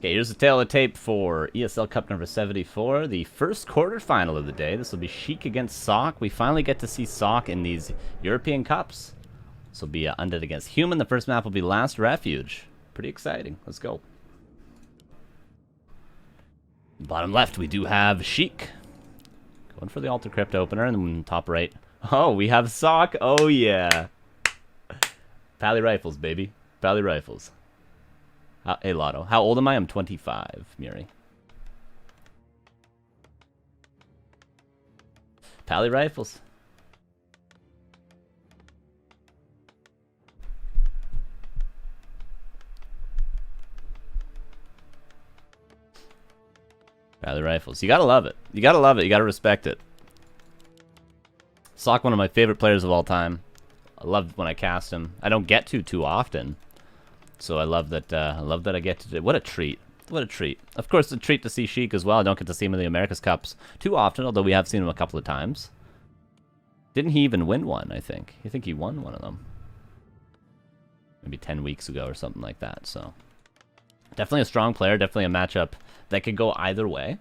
Okay, here's the tail of the tape for ESL Cup number 74, the first quarterfinal of the day. This will be Sheik against Sock. We finally get to see Sock in these European Cups. This will be Undead against Human. The first map will be Last Refuge. Pretty exciting. Let's go. Bottom left, we do have Sheik. Going for the Alter Crypt opener, and then top right. Oh, we have Sock. Oh, yeah. Pally Rifles, baby. Pally Rifles. Hey, Lotto. How old am I? I'm 25, Muri. Pally Rifles. Pally Rifles. You gotta love it. You gotta love it. You gotta respect it. Sock, one of my favorite players of all time. I love when I cast him. I don't get to too often. So I love that I get to do. What a treat. What a treat. Of course, a treat to see Sheik as well. I don't get to see him in the America's Cups too often, although we have seen him a couple of times. Didn't he even win one, I think? I think he won one of them. Maybe 10 weeks ago or something like that, so. Definitely a strong player, definitely a matchup that could go either way.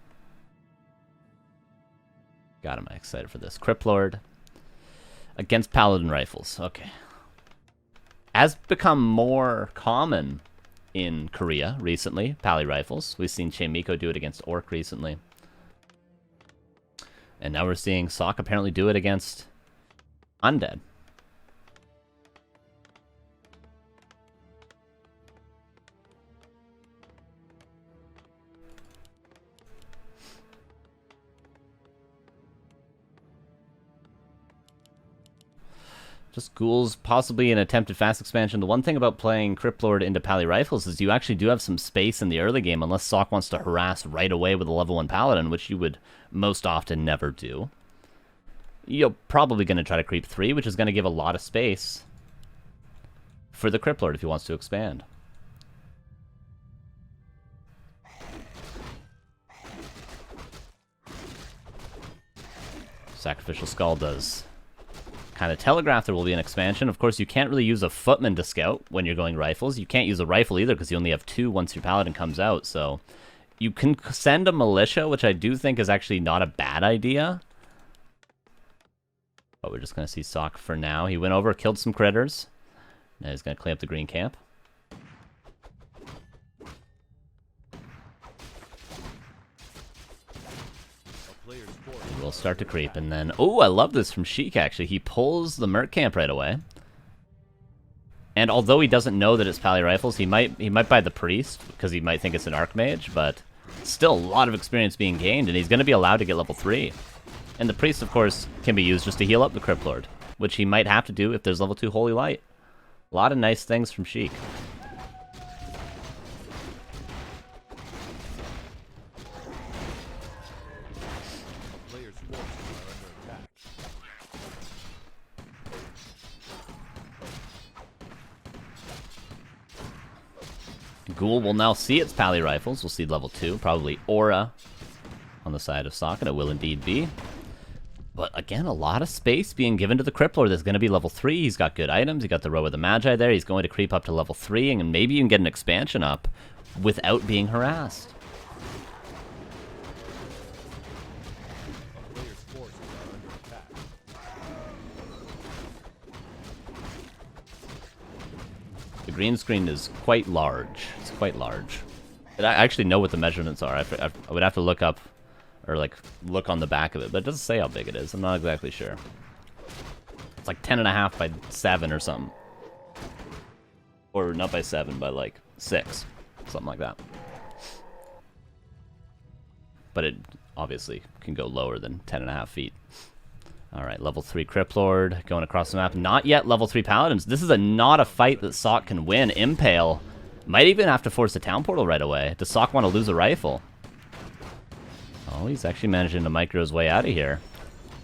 God, am I excited for this. Crypt Lord against Paladin Rifles. Okay. Has become more common in Korea recently, Pally Rifles. We've seen Chaemiko do it against Orc recently. And now we're seeing Sock apparently do it against Undead. Just ghouls, possibly an attempted fast expansion. The one thing about playing Crypt Lord into Pally Rifles is you actually do have some space in the early game, unless Sock wants to harass right away with a level 1 Paladin, which you would most often never do. You're probably going to try to creep 3, which is going to give a lot of space for the Crypt Lord if he wants to expand. Sacrificial Skull does kind of telegraph there will be an expansion. Of course, you can't really use a footman to scout when you're going rifles. You can't use a rifle either because you only have 2 once your paladin comes out. So you can send a militia, which I do think is actually not a bad idea. But we're just going to see Sock for now. He went over, killed some critters. Now he's going to clean up the green camp. Will start to creep, and then... Oh, I love this from Sheik, actually. He pulls the Merc camp right away. And although he doesn't know that it's Pally Rifles, he might buy the Priest, because he might think it's an Archmage, but still a lot of experience being gained, and he's going to be allowed to get level 3. And the Priest, of course, can be used just to heal up the Crypt Lord, which he might have to do if there's level 2 Holy Light. A lot of nice things from Sheik. Ghoul will now see its Pally Rifles. We'll see level 2, probably Aura on the side of Sock, and it will indeed be. But again, a lot of space being given to the Crypt Lord. There's going to be level 3. He's got good items. He got the Row of the Magi there. He's going to creep up to level 3, and maybe even get an expansion up without being harassed. The green screen is quite large. It's quite large. I actually know what the measurements are. I would have to look up, or like look on the back of it, but it doesn't say how big it is. I'm not exactly sure. It's like 10.5 by 7 or something. Or not by 7, by like 6. Something like that. But it obviously can go lower than 10.5 feet. Alright, level 3 Crypt Lord going across the map. Not yet level 3 Paladins. This is not a fight that Sock can win. Impale might even have to force a town portal right away. Does Sock want to lose a rifle? Oh, he's actually managing to micro his way out of here.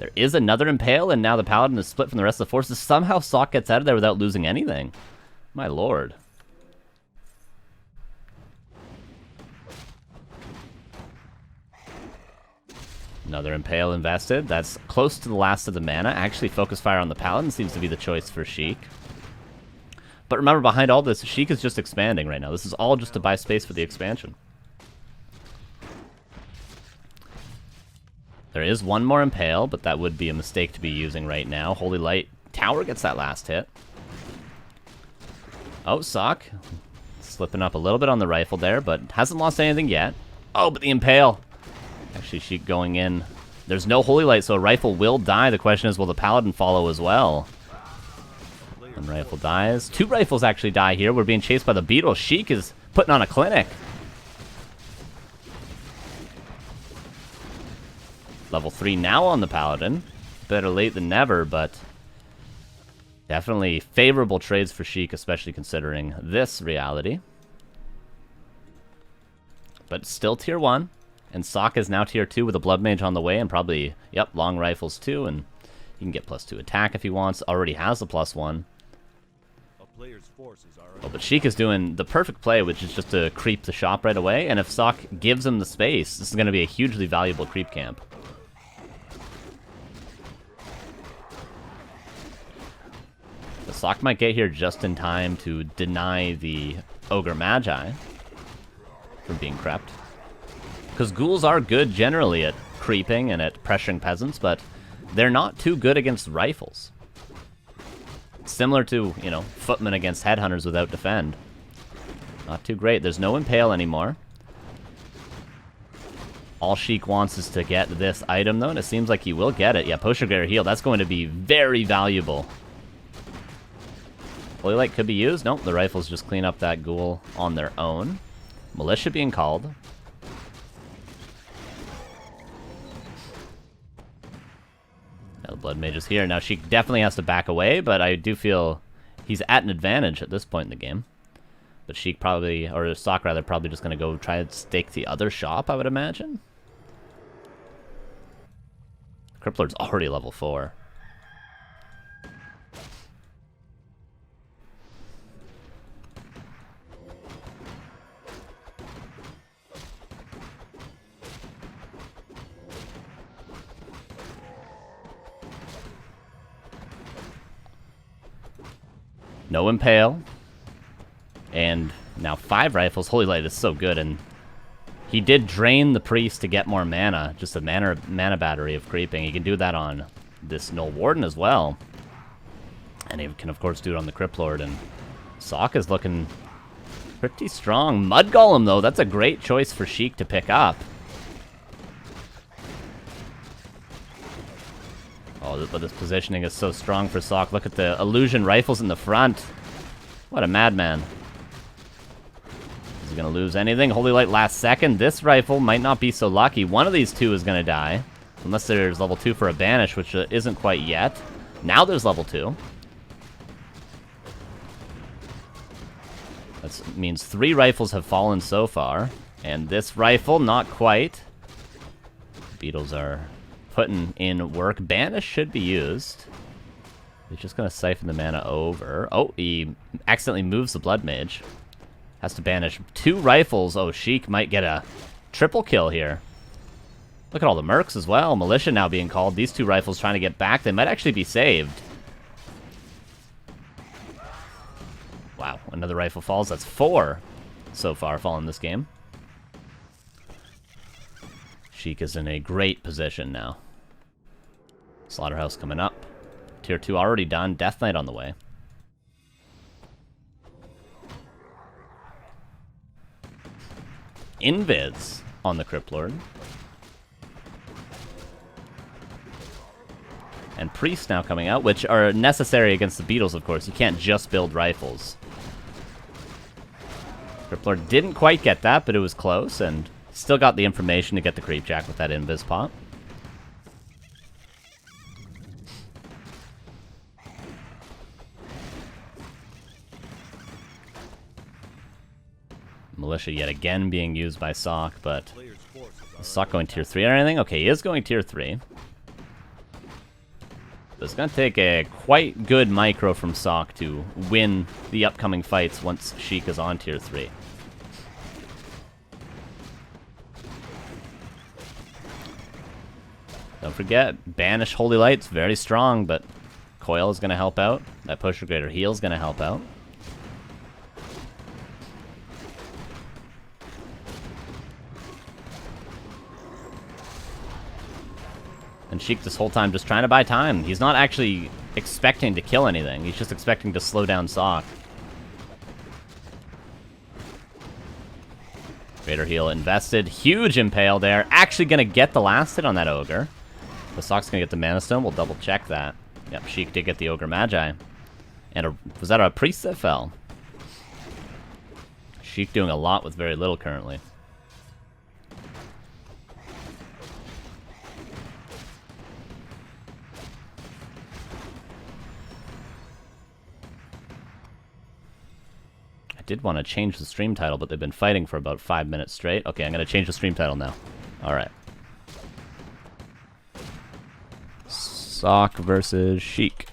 There is another Impale, and now the Paladin is split from the rest of the forces. Somehow Sock gets out of there without losing anything. My lord. Another Impale invested. That's close to the last of the mana. Actually, Focus Fire on the Paladin seems to be the choice for Sheik. But remember, behind all this, Sheik is just expanding right now. This is all just to buy space for the expansion. There is one more Impale, but that would be a mistake to be using right now. Holy Light Tower gets that last hit. Oh, Sock. Slipping up a little bit on the rifle there, but hasn't lost anything yet. Oh, but the Impale. Actually, Sheik going in. There's no Holy Light, so a rifle will die. The question is, will the Paladin follow as well? One rifle dies. Two rifles actually die here. We're being chased by the Beetle. Sheik is putting on a clinic. Level 3 now on the Paladin. Better late than never, but definitely favorable trades for Sheik, especially considering this reality. But still tier 1. And Sock is now tier 2 with a Blood Mage on the way and probably, yep, long rifles too. And he can get +2 attack if he wants. Already has the +1. Oh, but Sheik is doing the perfect play, which is just to creep the shop right away. And if Sock gives him the space, this is going to be a hugely valuable creep camp. The Sock might get here just in time to deny the Ogre Magi from being crept. Because ghouls are good generally at creeping and at pressuring peasants, but they're not too good against rifles. Similar to, you know, footmen against headhunters without defend. Not too great. There's no Impale anymore. All Sheik wants is to get this item, though, and it seems like he will get it. Yeah, Potion Greater Heal. That's going to be very valuable. Holy Light could be used. Nope, the rifles just clean up that ghoul on their own. Militia being called. Now the Blood Mage is here. Now Sheik definitely has to back away, but I do feel he's at an advantage at this point in the game. But Sheik probably, or Sock rather, probably just going to go try and stake the other shop, I would imagine. Crippler's already level 4. No Impale. And now 5 rifles. Holy Light is so good. And he did drain the Priest to get more mana. Just a mana battery of creeping. He can do that on this Null Warden as well. And he can, of course, do it on the Crypt Lord. And Sock is looking pretty strong. Mud Golem, though. That's a great choice for Sheik to pick up. Oh, but this positioning is so strong for Sock. Look at the illusion rifles in the front. What a madman. Is he going to lose anything? Holy Light last second. This rifle might not be so lucky. One of these two is going to die. Unless there's level 2 for a banish, which isn't quite yet. Now there's level 2. That means 3 rifles have fallen so far. And this rifle, not quite. Beetles are putting in work. Banish should be used. He's just going to siphon the mana over. Oh, he accidentally moves the Blood Mage. Has to banish 2 rifles. Oh, Sheik might get a triple kill here. Look at all the mercs as well. Militia now being called. These 2 rifles trying to get back. They might actually be saved. Wow, another rifle falls. That's 4 so far fallen this game. Sheik is in a great position now. Slaughterhouse coming up. Tier 2 already done. Death Knight on the way. Invis on the Crypt Lord. And Priest now coming out, which are necessary against the Beetles, of course. You can't just build rifles. Crypt Lord didn't quite get that, but it was close, and still got the information to get the Creep Jack with that Invis pop. Militia yet again being used by Sock, but is Sock going tier 3 or anything? Okay, he is going tier 3. So it's going to take a quite good micro from Sock to win the upcoming fights once Sheik is on tier 3. Don't forget, Banish Holy Light's very strong, but Coil is going to help out. That Pusher Greater Heal is going to help out. And Sheik this whole time just trying to buy time. He's not actually expecting to kill anything. He's just expecting to slow down Sock. Greater heal invested. Huge impale there. Actually going to get the last hit on that Ogre. The Sock's going to get the Mana Stone. We'll double check that. Yep, Sheik did get the Ogre Magi. And was that a Priest that fell? Sheik doing a lot with very little currently. I did want to change the stream title, but they've been fighting for about 5 minutes straight. Okay, I'm going to change the stream title now. Alright. Sock versus Sheik.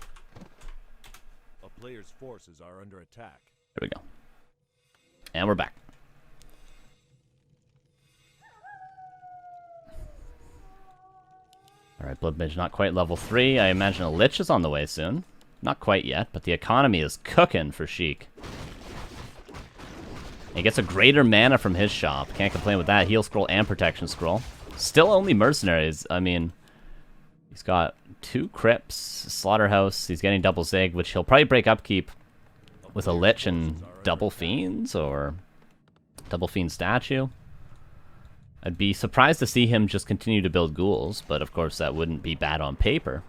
A player's forces are under attack. There we go. And we're back. Alright, Blood Mage not quite level 3. I imagine a Lich is on the way soon. Not quite yet, but the economy is cooking for Sheik. He gets a greater mana from his shop. Can't complain with that. Heal scroll and protection scroll. Still only mercenaries. I mean, he's got 2 crypts, slaughterhouse. He's getting double zig, which he'll probably break upkeep with a Lich and double fiends or double fiend statue. I'd be surprised to see him just continue to build ghouls, but of course that wouldn't be bad on paper.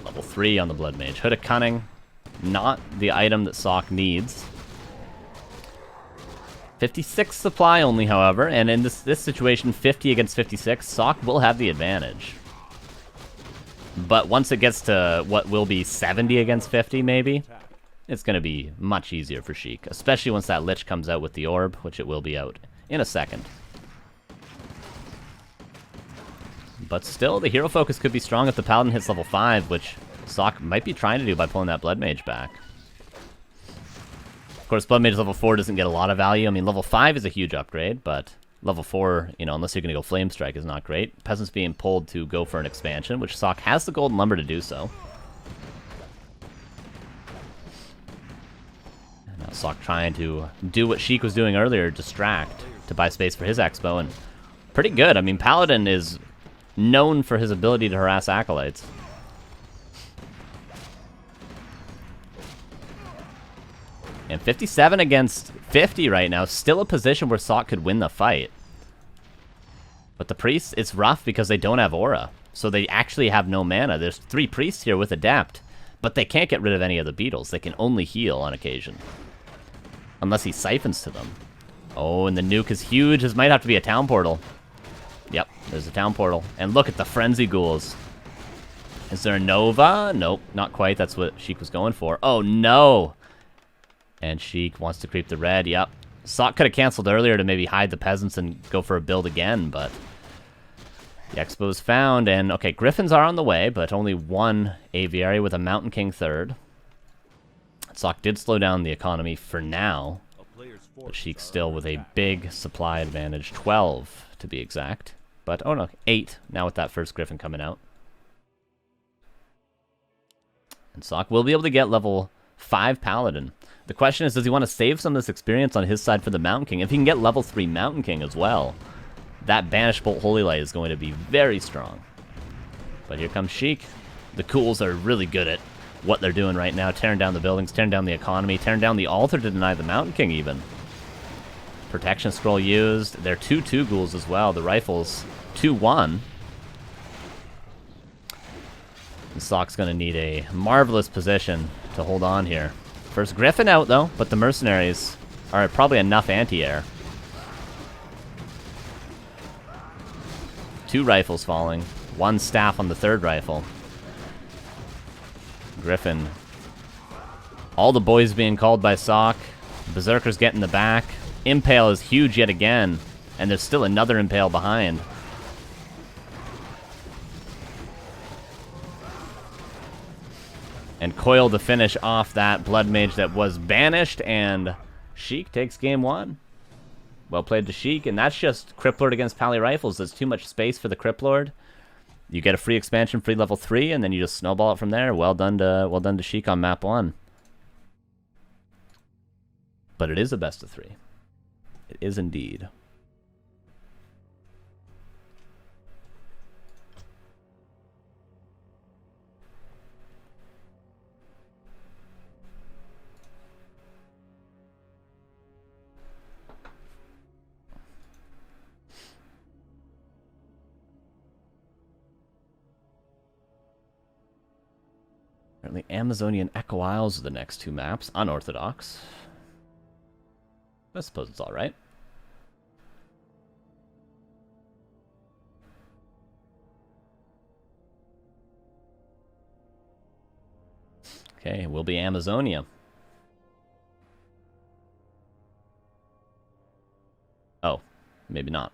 Level 3 on the Blood Mage. Hood of Cunning, not the item that Sock needs. 56 supply only, however, and in this situation, 50 against 56, Sock will have the advantage. But once it gets to what will be 70 against 50, maybe, it's going to be much easier for Sheik, especially once that Lich comes out with the orb, which it will be out in a second. But still, the hero focus could be strong if the Paladin hits level 5, which Sock might be trying to do by pulling that Blood Mage back. Of course, Blood Mage level 4 doesn't get a lot of value. I mean, level 5 is a huge upgrade, but level 4, you know, unless you're going to go Flame Strike, is not great. Peasant's being pulled to go for an expansion, which Sock has the Golden Lumber to do so. And now Sock trying to do what Sheik was doing earlier, distract, to buy space for his expo, and pretty good. I mean, Paladin is known for his ability to harass Acolytes. And 57 against 50 right now, still a position where Sock could win the fight. But the priests, it's rough because they don't have aura. So they actually have no mana. There's 3 priests here with Adept, but they can't get rid of any of the beetles. They can only heal on occasion. Unless he siphons to them. Oh, and the nuke is huge. This might have to be a town portal. Yep, there's a town portal. And look at the frenzy ghouls. Is there a Nova? Nope, not quite. That's what Sheik was going for. Oh, no! And Sheik wants to creep the red. Yep. Sock could have canceled earlier to maybe hide the peasants and go for a build again, but the expo's found. And, okay, Griffins are on the way, but only 1 Aviary with a Mountain King third. Sock did slow down the economy for now, but Sheik still with a big supply advantage. 12, to be exact. But, oh no, 8 now with that first Griffin coming out. And Sock will be able to get level 5 Paladin. The question is, does he want to save some of this experience on his side for the Mountain King? If he can get level 3 Mountain King as well, that Banished Bolt Holy Light is going to be very strong. But here comes Sheik. The Ghouls are really good at what they're doing right now, tearing down the buildings, tearing down the economy, tearing down the altar to deny the Mountain King even. Protection Scroll used. They're 2-2 Ghouls as well. The Rifles 2-1. And Sock's going to need a marvelous position to hold on here. First Griffin out, though, but the Mercenaries are probably enough anti-air. 2 rifles falling. 1 staff on the 3rd rifle. Griffin. All the boys being called by Sock. Berserker's getting the back. Impale is huge yet again. And there's still another Impale behind. And Coil to finish off that Blood Mage that was banished, and Sheik takes game 1. Well played to Sheik, and that's just Crypt Lord against Pally Rifles. There's too much space for the Crypt Lord. You get a free expansion, free level 3, and then you just snowball it from there. Well done to Sheik on map 1. But it is a best of 3. It is indeed. Apparently Amazonian Echo Isles are the next 2 maps. Unorthodox. I suppose it's alright. Okay, will be Amazonia. Oh, maybe not.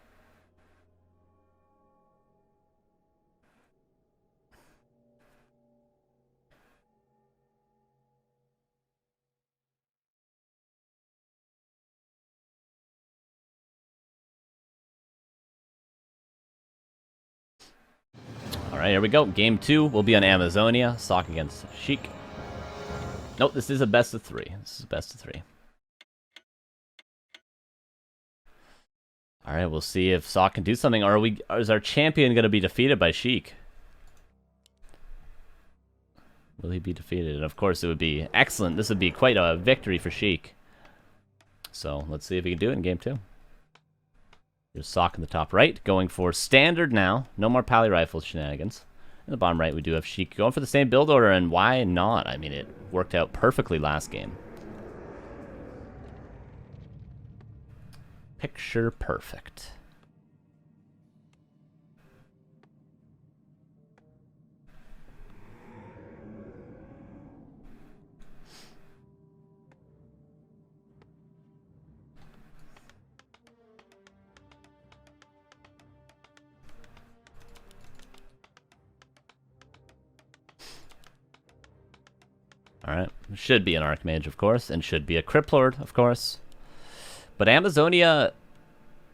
Alright, here we go. Game 2 will be on Amazonia. Sock against Sheik. Nope, this is a best of 3. This is a best of 3. Alright, we'll see if Sock can do something. Or is our champion going to be defeated by Sheik? Will he be defeated? And of course it would be excellent. This would be quite a victory for Sheik. So let's see if he can do it in game 2. There's Sock in the top right, going for standard now. No more Pally Rifles shenanigans. In the bottom right, we do have Sheik going for the same build order, and why not? I mean, it worked out perfectly last game. Picture perfect. Alright, should be an Archmage, of course, and should be a Criplord, of course. But Amazonia,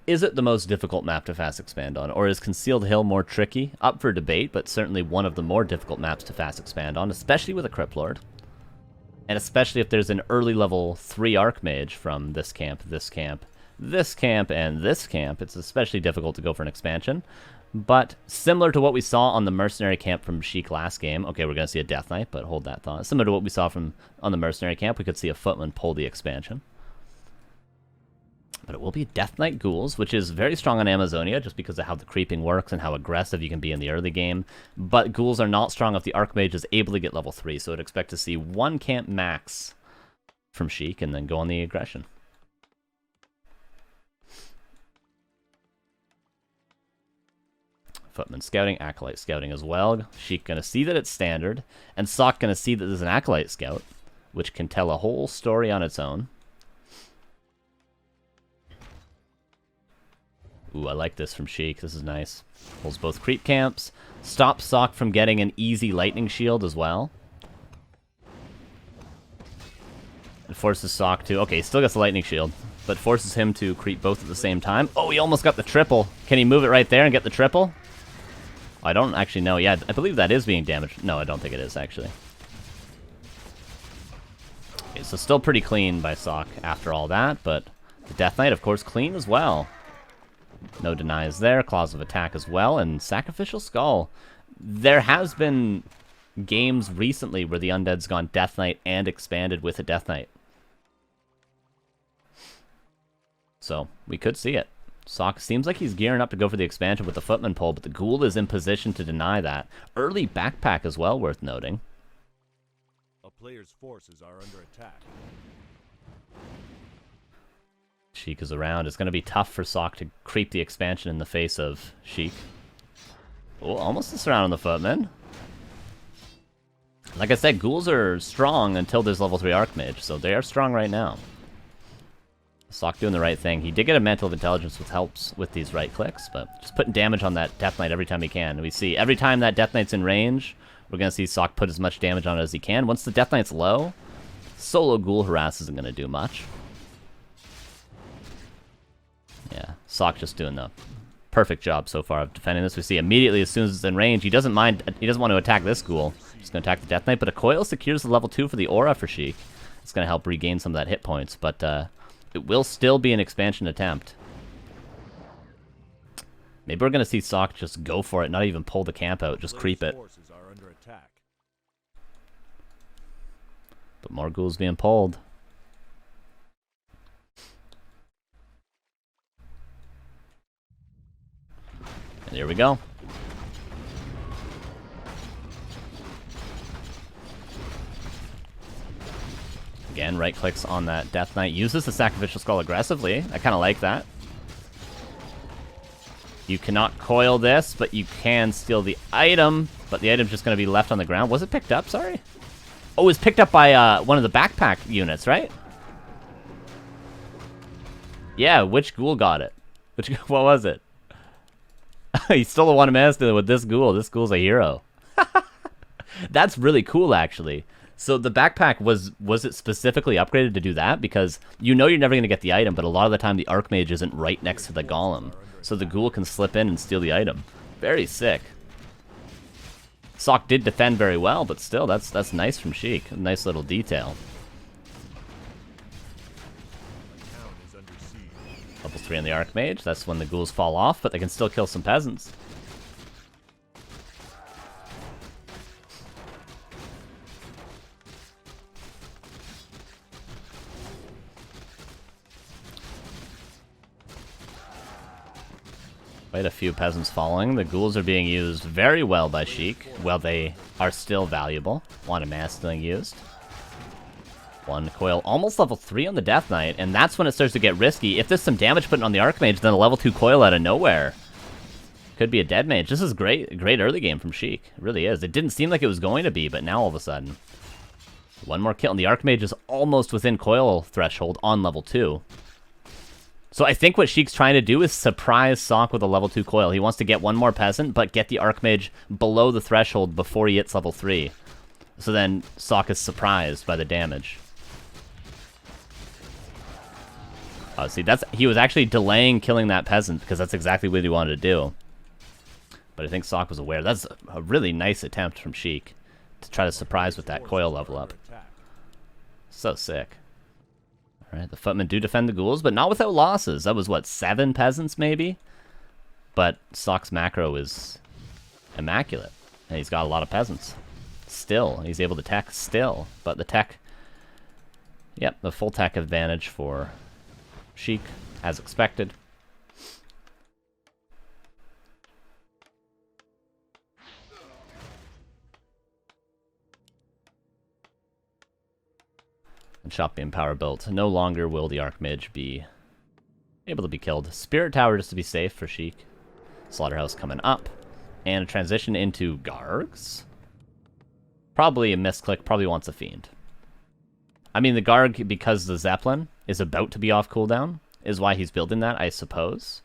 is it the most difficult map to fast expand on, or is Concealed Hill more tricky? Up for debate, but certainly one of the more difficult maps to fast expand on, especially with a Criplord. And especially if there's an early level 3 Archmage from this camp, this camp, this camp, and this camp. It's especially difficult to go for an expansion. But similar to what we saw on the Mercenary camp from Sheik last game. Okay, we're going to see a Death Knight, but hold that thought. Similar to what we saw on the Mercenary camp, we could see a Footman pull the expansion. But it will be Death Knight Ghouls, which is very strong on Amazonia, just because of how the creeping works and how aggressive you can be in the early game. But Ghouls are not strong if the Archmage is able to get level 3, so I'd expect to see 1 camp max from Sheik, and then go on the aggression. Footman scouting, Acolyte scouting as well. Sheik going to see that it's standard, and Sock going to see that there's an Acolyte scout, which can tell a whole story on its own. Ooh, I like this from Sheik. This is nice. Pulls both creep camps. Stops Sock from getting an easy lightning shield as well. It forces Sock to... Okay, he still gets the lightning shield, but forces him to creep both at the same time. Oh, he almost got the triple. Can he move it right there and get the triple? I don't actually know. Yeah, I believe that is being damaged. No, I don't think it is, actually. Okay, so still pretty clean by Sock after all that, but the Death Knight, of course, clean as well. No denies there. Claws of Attack as well, and Sacrificial Skull. There has been games recently where the Undead's gone Death Knight and expanded with a Death Knight. So, we could see it. Sock seems like he's gearing up to go for the expansion with the Footman pull, but the Ghoul is in position to deny that. Early backpack as well, worth noting. A player's forces are under attack. Sheik is around. It's going to be tough for Sock to creep the expansion in the face of Sheik. Oh, almost a surround on the Footman. Like I said, Ghouls are strong until there's level 3 Archmage, so they are strong right now. Sock doing the right thing. He did get a Mantle of Intelligence, which helps with these right clicks, but just putting damage on that Death Knight every time he can. We see every time that Death Knight's in range, we're going to see Sock put as much damage on it as he can. Once the Death Knight's low, solo Ghoul Harass isn't going to do much. Yeah, Sock just doing the Perfect job so far of defending this. We see immediately as soon as it's in range, he doesn't mind. He doesn't want to attack this ghoul. He's going to attack the Death Knight, but a coil secures the level 2 for the aura for Sheik. It's going to help regain some of that hit points, but it will still be an expansion attempt. Maybe we're going to see Sok just go for it, not even pull the camp out, just creep it. But more ghouls being pulled. And here we go. Again, right clicks on that Death Knight. Uses the Sacrificial Skull aggressively. I kind of like that. You cannot coil this, but you can steal the item. But the item's just going to be left on the ground. Was it picked up? Sorry. Oh, it was picked up by one of the backpack units, right? Yeah, which ghoul got it? What was it? He stole a one master with this ghoul. This ghoul's a hero. That's really cool, actually. So the backpack, was it specifically upgraded to do that? Because you know you're never going to get the item, but a lot of the time the Archmage isn't right next to the Golem. So the ghoul can slip in and steal the item. Very sick. Sok did defend very well, but still, that's nice from Sheik. A nice little detail. Level 3 on the Archmage. That's when the ghouls fall off, but they can still kill some peasants. Quite a few peasants falling. The ghouls are being used very well by Sheik. Well, they are still valuable. One mass still used. One coil, almost level 3 on the Death Knight, and that's when it starts to get risky. If there's some damage put on the Archmage, then a level 2 coil out of nowhere. Could be a dead mage. This is great early game from Sheik. It really is. It didn't seem like it was going to be, but now all of a sudden. One more kill, and the Archmage is almost within coil threshold on level 2. So I think what Sheik's trying to do is surprise Sok with a level 2 coil. He wants to get one more peasant, but get the Archmage below the threshold before he hits level 3. So then Sok is surprised by the damage. Oh, see, he was actually delaying killing that peasant because that's exactly what he wanted to do. But I think Sok was aware. That's a really nice attempt from Sheik to try to surprise with that coil level up. So sick. Alright, the footmen do defend the ghouls, but not without losses. That was, what, 7 peasants, maybe? But Sok's macro is immaculate. And he's got a lot of peasants. Still, he's able to tech still. But the tech... Yep, the full tech advantage for Sheik, as expected. And shop being power built. No longer will the Archmage be able to be killed. Spirit Tower just to be safe for Sheik. Slaughterhouse coming up. And a transition into Gargs. Probably a misclick, probably wants a Fiend. I mean, the Garg, because the Zeppelin is about to be off cooldown, is why he's building that, I suppose.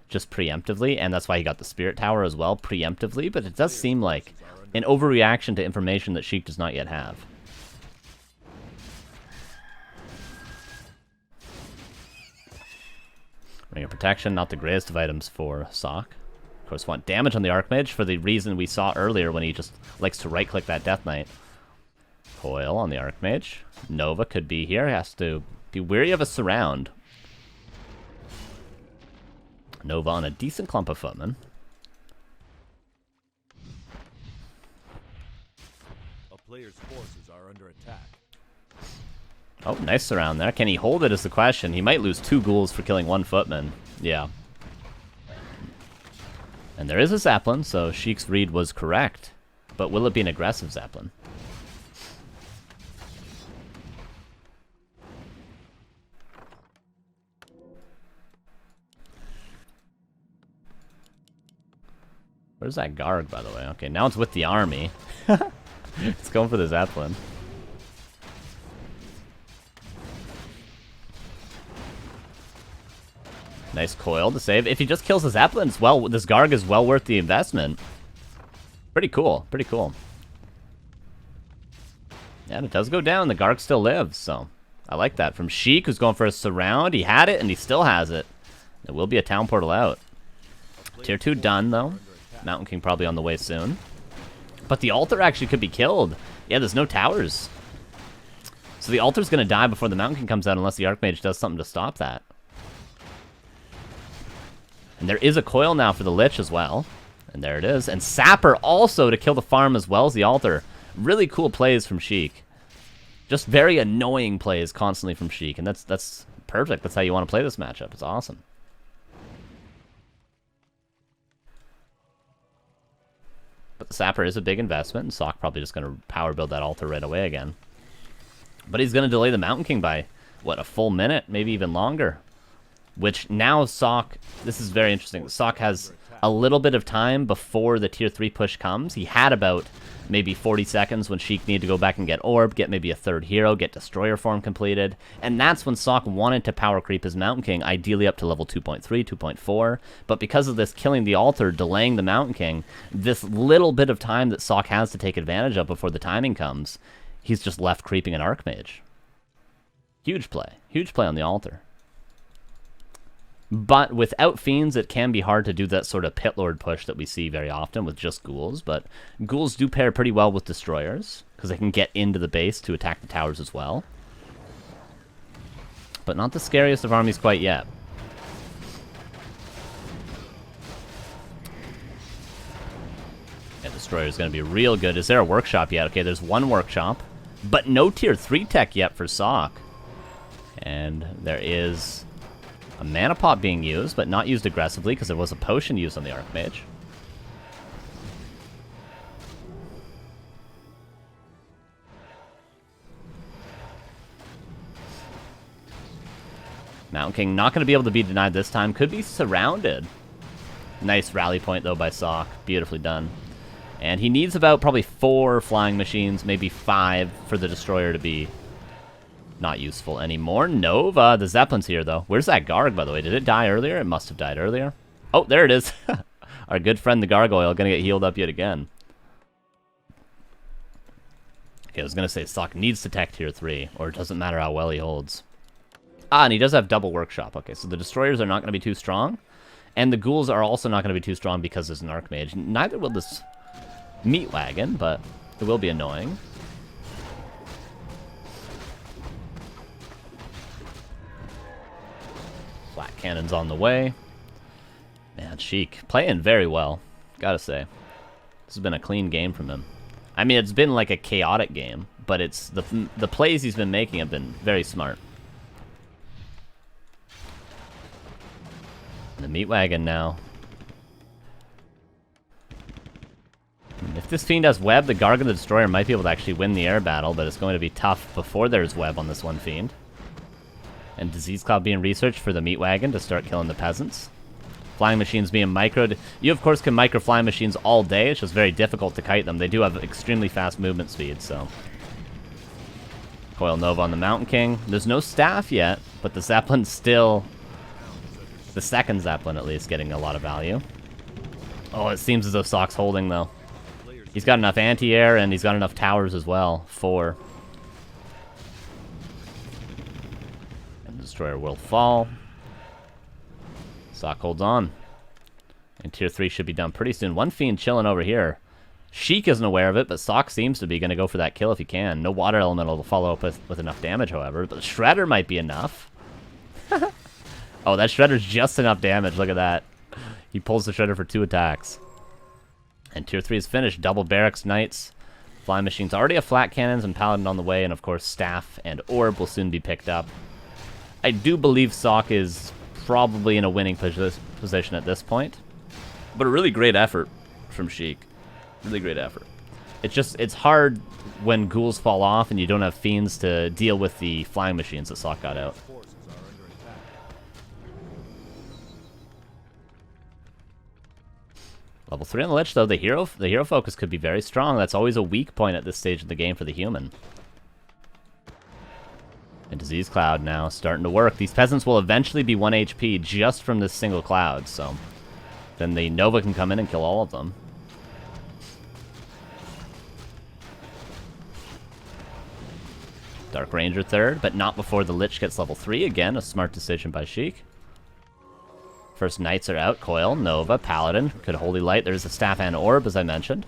Just preemptively, and that's why he got the Spirit Tower as well, preemptively, but it does seem like an overreaction to information that Sheik does not yet have. Ring of Protection, not the greatest of items for Sok. Of course, want damage on the Archmage for the reason we saw earlier when he just likes to right-click that Death Knight. Coil on the Archmage. Nova could be here. He has to be wary of a surround. Nova on a decent clump of footmen. A player's forces are under attack. Oh, nice surround there. Can he hold it is the question. He might lose 2 ghouls for killing 1 footman. Yeah. And there is a Zeppelin, so Sheik's read was correct. But will it be an aggressive Zeppelin? Where's that Garg, by the way? Okay, now it's with the army. It's going for the Zeppelin. Nice coil to save. If he just kills the Zeppelin, it's well, this Garg is well worth the investment. Pretty cool. Pretty cool. Yeah, and it does go down. The Garg still lives, so I like that. From Sheik, who's going for a surround. He had it, and he still has it. There will be a town portal out. Tier 2 done, though. Mountain King probably on the way soon. But the altar actually could be killed. Yeah, there's no towers. So the altar's going to die before the Mountain King comes out unless the Archmage does something to stop that. And there is a coil now for the Lich as well. And there it is. And Sapper also to kill the farm as well as the altar. Really cool plays from Sheik. Just very annoying plays constantly from Sheik. And that's perfect. That's how you want to play this matchup. It's awesome. But the Sapper is a big investment, and Sock probably just going to power build that altar right away again. But he's going to delay the Mountain King by, what, a full minute? Maybe even longer. Which now Sock, this is very interesting. Sock has a little bit of time before the tier 3 push comes. He had about maybe 40 seconds when Sheik needed to go back and get Orb, get maybe a third hero, get Destroyer form completed. And that's when Sock wanted to power creep his Mountain King, ideally up to level 2.3, 2.4. But because of this killing the altar, delaying the Mountain King, this little bit of time that Sock has to take advantage of before the timing comes, he's just left creeping an Archmage. Huge play on the altar. But without Fiends, it can be hard to do that sort of Pit Lord push that we see very often with just Ghouls. But Ghouls do pair pretty well with Destroyers, because they can get into the base to attack the towers as well. But not the scariest of armies quite yet. Yeah, Destroyer is going to be real good. Is there a workshop yet? Okay, there's one workshop, but no tier 3 tech yet for Sock. And there is a mana pot being used, but not used aggressively because there was a potion used on the Archmage. Mountain King not going to be able to be denied this time. Could be surrounded. Nice rally point, though, by Sock. Beautifully done. And he needs about probably 4 flying machines, maybe 5, for the Destroyer to be not useful anymore. Nova, the Zeppelin's here, though. Where's that Garg, by the way? Did it die earlier? It must have died earlier. Oh, there it is. Our good friend, the Gargoyle, going to get healed up yet again. Okay, I was going to say Sock needs to tech tier 3, or it doesn't matter how well he holds. Ah, and he does have double workshop. Okay, so the Destroyers are not going to be too strong, and the Ghouls are also not going to be too strong because there's an Archmage. Neither will this Meat Wagon, but it will be annoying. Flat Cannon's on the way. Man, Sheik playing very well, gotta say. This has been a clean game from him. I mean, it's been like a chaotic game, but it's the plays he's been making have been very smart. The Meat Wagon now. If this Fiend has Web, the Garg and the Destroyer might be able to actually win the air battle, but it's going to be tough before there's Web on this one Fiend. And Disease Cloud being researched for the Meat Wagon to start killing the peasants. Flying machines being microed. You, of course, can micro flying machines all day. It's just very difficult to kite them. They do have extremely fast movement speed, so. Coil Nova on the Mountain King. There's no staff yet, but the Zeppelin's still... The second Zeppelin, at least, getting a lot of value. Oh, it seems as though Sock's holding, though. He's got enough anti-air, and he's got enough towers as well. 4. And the Destroyer will fall. Sock holds on. And tier 3 should be done pretty soon. One Fiend chilling over here. Sheik isn't aware of it, but Sock seems to be going to go for that kill if he can. No Water Elemental to follow up with enough damage, however. But the Shredder might be enough. Oh, that Shredder's just enough damage. Look at that. He pulls the Shredder for 2 attacks. And tier 3 is finished. Double Barracks Knights. Flying Machines already have Flat Cannons and Paladin on the way. And, of course, Staff and Orb will soon be picked up. I do believe Sock is probably in a winning position at this point. But a really great effort from Sheik. Really great effort. It's hard when Ghouls fall off and you don't have Fiends to deal with the Flying Machines that Sock got out. Level 3 on the Lich, though, the hero focus could be very strong. That's always a weak point at this stage of the game for the human. And Disease Cloud now starting to work. These peasants will eventually be 1 HP just from this single cloud, so then the Nova can come in and kill all of them. Dark Ranger third, but not before the Lich gets level 3 again. A smart decision by Sheik. First Knights are out. Coil, Nova, Paladin. Could Holy Light. There's a Staff and Orb, as I mentioned.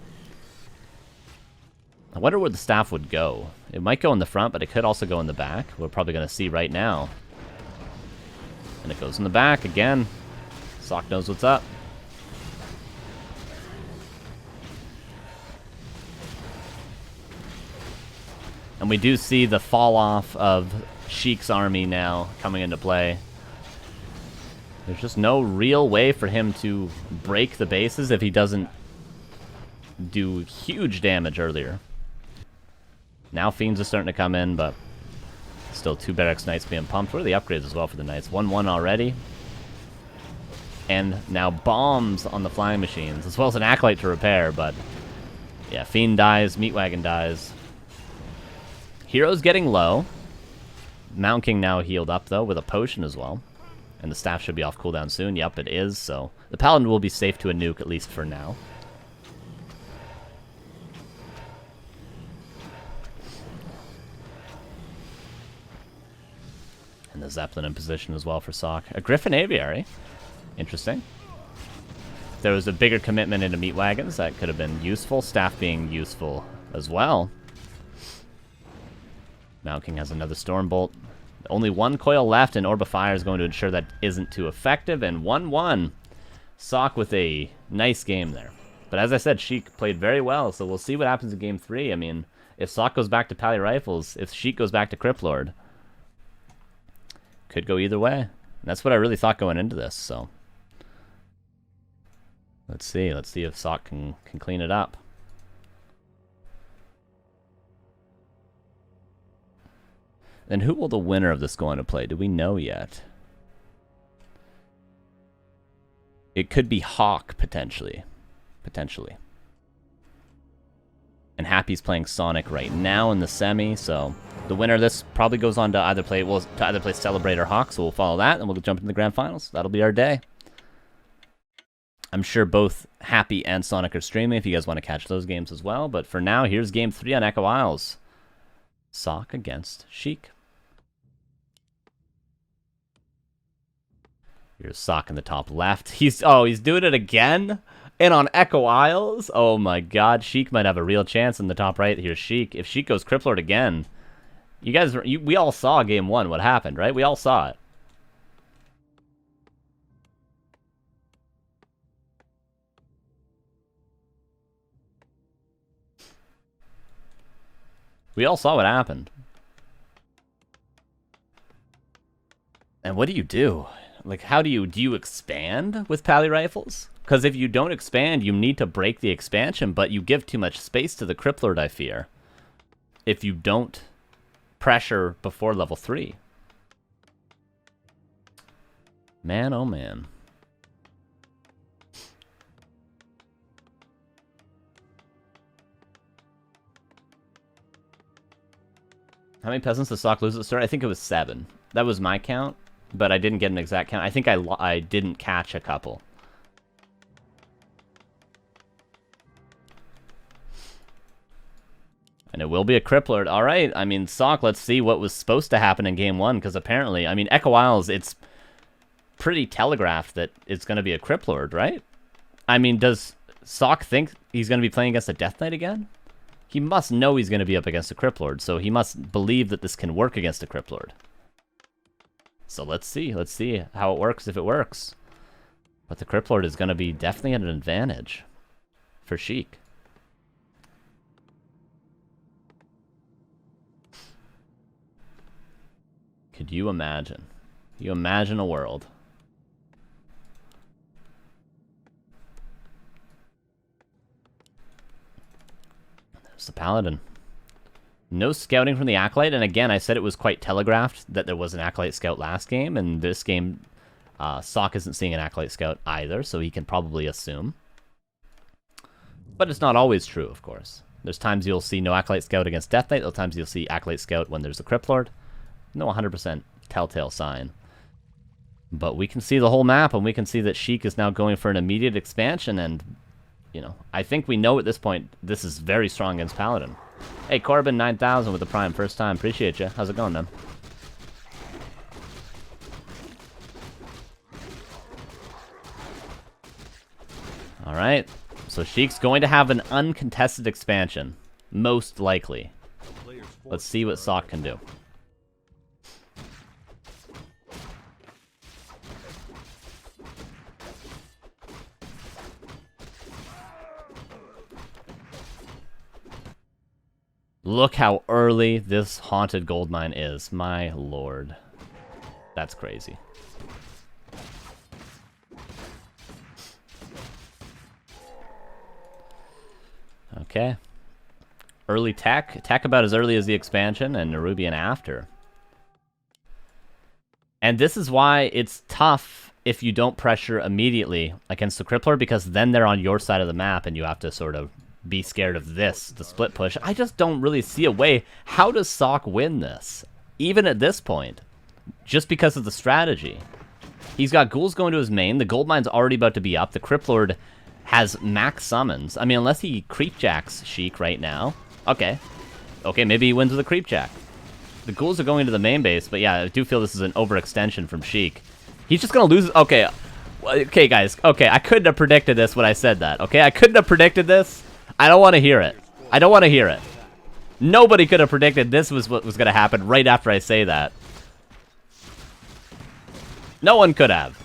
I wonder where the Staff would go. It might go in the front, but it could also go in the back. We're probably going to see right now. And it goes in the back again. Sock knows what's up. And we do see the fall off of Sheik's army now coming into play. There's just no real way for him to break the bases if he doesn't do huge damage earlier. Now Fiends are starting to come in, but still 2 Barracks Knights being pumped. What are the upgrades as well for the Knights? 1-1 already. And now bombs on the flying machines, as well as an Acolyte to repair, but yeah, Fiend dies, Meat Wagon dies. Hero's getting low. Mountain King now healed up, though, with a potion as well. And the staff should be off cooldown soon. Yep, it is, so the Paladin will be safe to a nuke, at least for now. And the Zeppelin in position as well for Sock. A Griffin Aviary. Interesting. If there was a bigger commitment into Meat Wagons, that could have been useful. Staff being useful as well. Mountain King has another Stormbolt. Only 1 coil left, and Orb of Fire is going to ensure that isn't too effective. And 1-1. Sock with a nice game there. But as I said, Sheik played very well, so we'll see what happens in Game 3. I mean, if Sock goes back to Pally Rifles, if Sheik goes back to Cryptlord, could go either way. And that's what I really thought going into this, so let's see. Let's see if Sock can clean it up. Then who will the winner of this go on to play? Do we know yet? It could be Hawk, potentially. Potentially. And Happy's playing Sonic right now in the semi, so the winner of this probably goes on to either play Celebrate or Hawk, so we'll follow that, and we'll jump into the grand finals. That'll be our day. I'm sure both Happy and Sonic are streaming if you guys want to catch those games as well, but for now, here's Game 3 on Echo Isles. Sock against Sheik. Here's Sock in the top left. He's doing it again? And on Echo Isles? Oh my god, Sheik might have a real chance in the top right. Here's Sheik. If Sheik goes Cryptlord again, we all saw Game 1 what happened, right? We all saw it. We all saw what happened. And what do you do? Like, how do you expand with Pally Rifles? Because if you don't expand, you need to break the expansion, but you give too much space to the Cryptlord, I fear. If you don't pressure before level 3. Man, oh man. How many peasants does Sock lose at the start? I think it was 7. That was my count, but I didn't get an exact count. I think I didn't catch a couple. And it will be a Cryptlord. All right, I mean, Sock, let's see what was supposed to happen in Game 1, because apparently, I mean, Echo Isles, it's pretty telegraphed that it's going to be a Cryptlord, right? I mean, does Sock think he's going to be playing against a Death Knight again? He must know he's going to be up against a Cryptlord, so he must believe that this can work against a Cryptlord. So let's see. Let's see how it works if it works. But the Cryptlord is going to be definitely at an advantage for Sheik. Could you imagine? You imagine a world. There's the Paladin. No scouting from the Acolyte, and again, I said it was quite telegraphed that there was an Acolyte scout last game, and this game, Sock isn't seeing an Acolyte scout either, so he can probably assume. But it's not always true, of course. There's times you'll see no Acolyte scout against Death Knight, other times you'll see Acolyte scout when there's a Cryptlord. No 100% telltale sign. But we can see the whole map, and we can see that Sheik is now going for an immediate expansion, and, you know, I think we know at this point this is very strong against Paladin. Hey, Corbin 9000 with the Prime, first time. Appreciate you. How's it going, man? Alright. So Sheik's going to have an uncontested expansion. Most likely. Let's see what Sok can do. Look how early this haunted gold mine is. My lord. That's crazy. Okay. Early tech. Tech about as early as the expansion, and Nerubian after. And this is why it's tough if you don't pressure immediately against the Crippler, because then they're on your side of the map and you have to sort of be scared of this, the split push. I just don't really see a way. How does Sok win this? Even at this point. Just because of the strategy. He's got ghouls going to his main. The gold mine's already about to be up. The Cripplord has max summons. I mean, unless he creepjacks Sheik right now. Okay. Okay, maybe he wins with a creepjack. The ghouls are going to the main base, but yeah, I do feel this is an overextension from Sheik. He's just gonna lose. Okay. Okay, guys. Okay, I couldn't have predicted this when I said that. Okay, I couldn't have predicted this. I don't want to hear it. I don't want to hear it. Nobody could have predicted this was what was going to happen right after I say that. No one could have.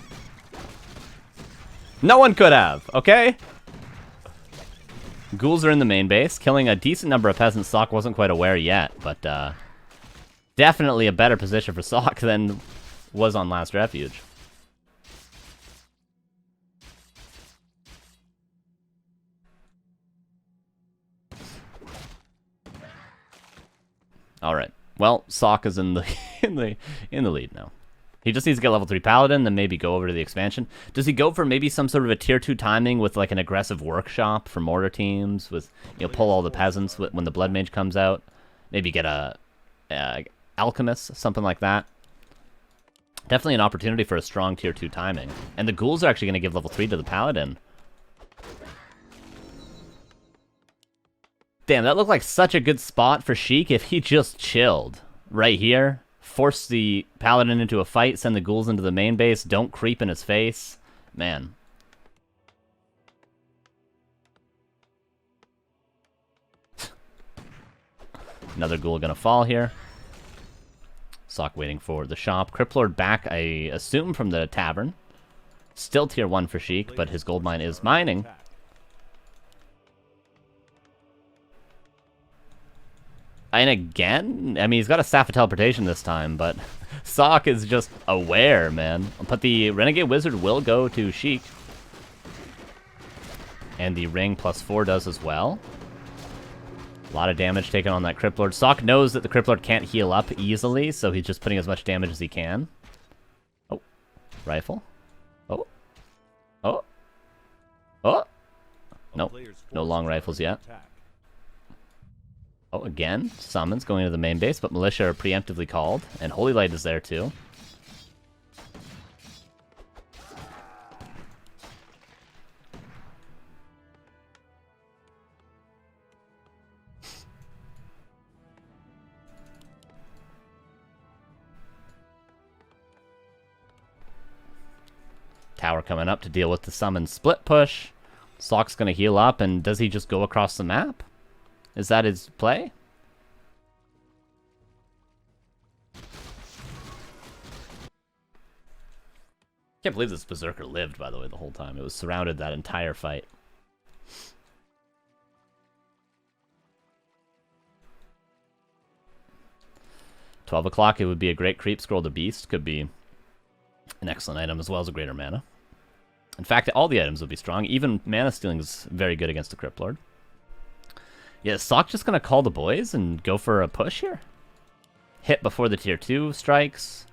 No one could have, okay? Ghouls are in the main base, killing a decent number of peasants. Sok wasn't quite aware yet, but definitely a better position for Sok than was on Last Refuge. All right. Well, Sok is in the in the lead now. He just needs to get level 3 Paladin, then maybe go over to the expansion. Does he go for maybe some sort of a tier 2 timing with like an aggressive workshop for mortar teams, with, you know, pull all the peasants when the Blood Mage comes out? Maybe get a alchemist, something like that. Definitely an opportunity for a strong tier 2 timing. And the ghouls are actually going to give level 3 to the Paladin. Damn, that looked like such a good spot for Sheik if he just chilled right here. Force the Paladin into a fight, send the ghouls into the main base, don't creep in his face. Man. Another ghoul gonna fall here. Sok waiting for the shop. Cripplord back, I assume, from the tavern. Still tier 1 for Sheik, but his gold mine is mining. And again, I mean, he's got a Staff of Teleportation this time, but Sok is just aware, man. But the Renegade Wizard will go to Sheik. And the ring +4 does as well. A lot of damage taken on that Cripplord. Sok knows that the Cripplord can't heal up easily, so he's just putting as much damage as he can. Oh, rifle. Oh. Oh. Oh. Nope, no long rifles yet. Oh, again, summons going to the main base, but militia are preemptively called, and Holy Light is there too. Tower coming up to deal with the summon split push. Sok's gonna heal up, and does he just go across the map? Is that his play? Can't believe this Berserker lived, by the way, the whole time. It was surrounded that entire fight. $12 it would be a great creep scroll to Beast. Could be an excellent item as well as a greater mana. In fact, all the items would be strong. Even mana stealing is very good against the Crypt Lord. Yeah, is Sok just gonna call the boys and go for a push here? Hit before the tier 2 strikes.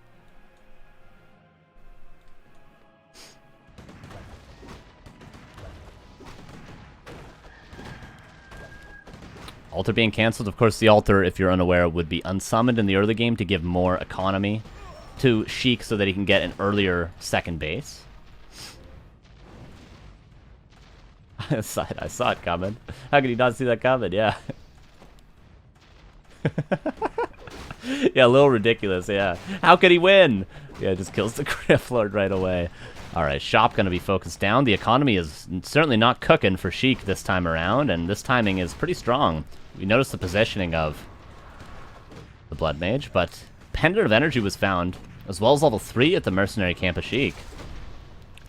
Altar being cancelled. Of course, the altar, if you're unaware, would be unsummoned in the early game to give more economy to Sheik so that he can get an earlier second base. I saw it coming. How could he not see that coming? Yeah. Yeah, a little ridiculous, yeah. How could he win? Yeah, just kills the Griff Lord right away. Alright, Shop gonna be focused down. The economy is certainly not cooking for Sheik this time around, and this timing is pretty strong. We notice the positioning of the Blood Mage, but Pendant of Energy was found, as well as level 3 at the Mercenary Camp of Sheik.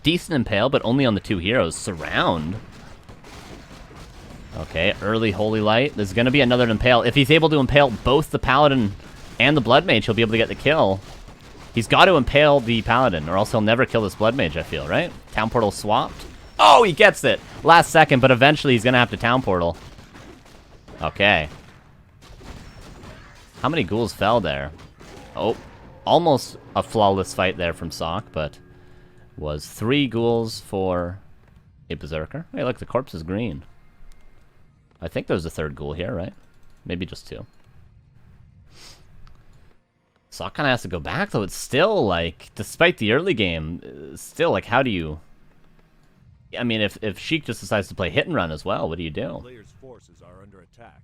Decent Impale, but only on the 2 heroes. Surround. Okay, early Holy Light. There's gonna be another Impale. If he's able to Impale both the Paladin and the Blood Mage, he'll be able to get the kill. He's got to impale the Paladin, or else he'll never kill this Blood Mage, I feel, right? Town Portal swapped. Oh, he gets it! Last second, but eventually he's gonna have to Town Portal. Okay. How many ghouls fell there? Oh, almost a flawless fight there from Sock, but was 3 ghouls for a Berserker. Hey, look, the corpse is green. I think there's a 3rd ghoul here, right? Maybe just 2. Sock kind of has to go back, though. It's still, like, despite the early game, still, like, how do you... I mean, if Sheik just decides to play hit and run as well, what do you do? Players' forces are under attack.